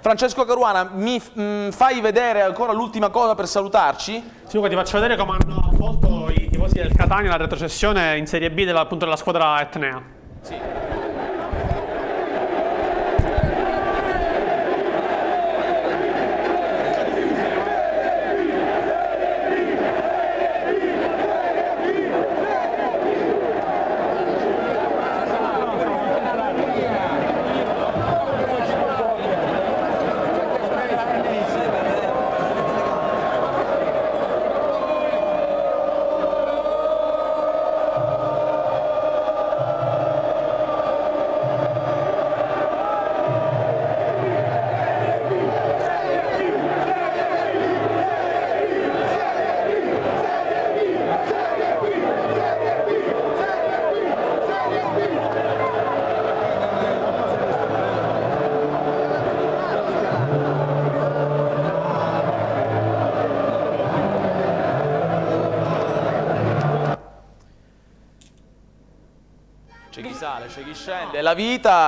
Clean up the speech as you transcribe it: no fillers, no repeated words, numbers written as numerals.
Francesco Caruana, mi fai vedere ancora l'ultima cosa per salutarci? Sì, Luca, ti faccio vedere come hanno accolto i tifosi del Catania la retrocessione in Serie B appunto della squadra etnea. Sì. C'è chi sale, c'è chi scende, la vita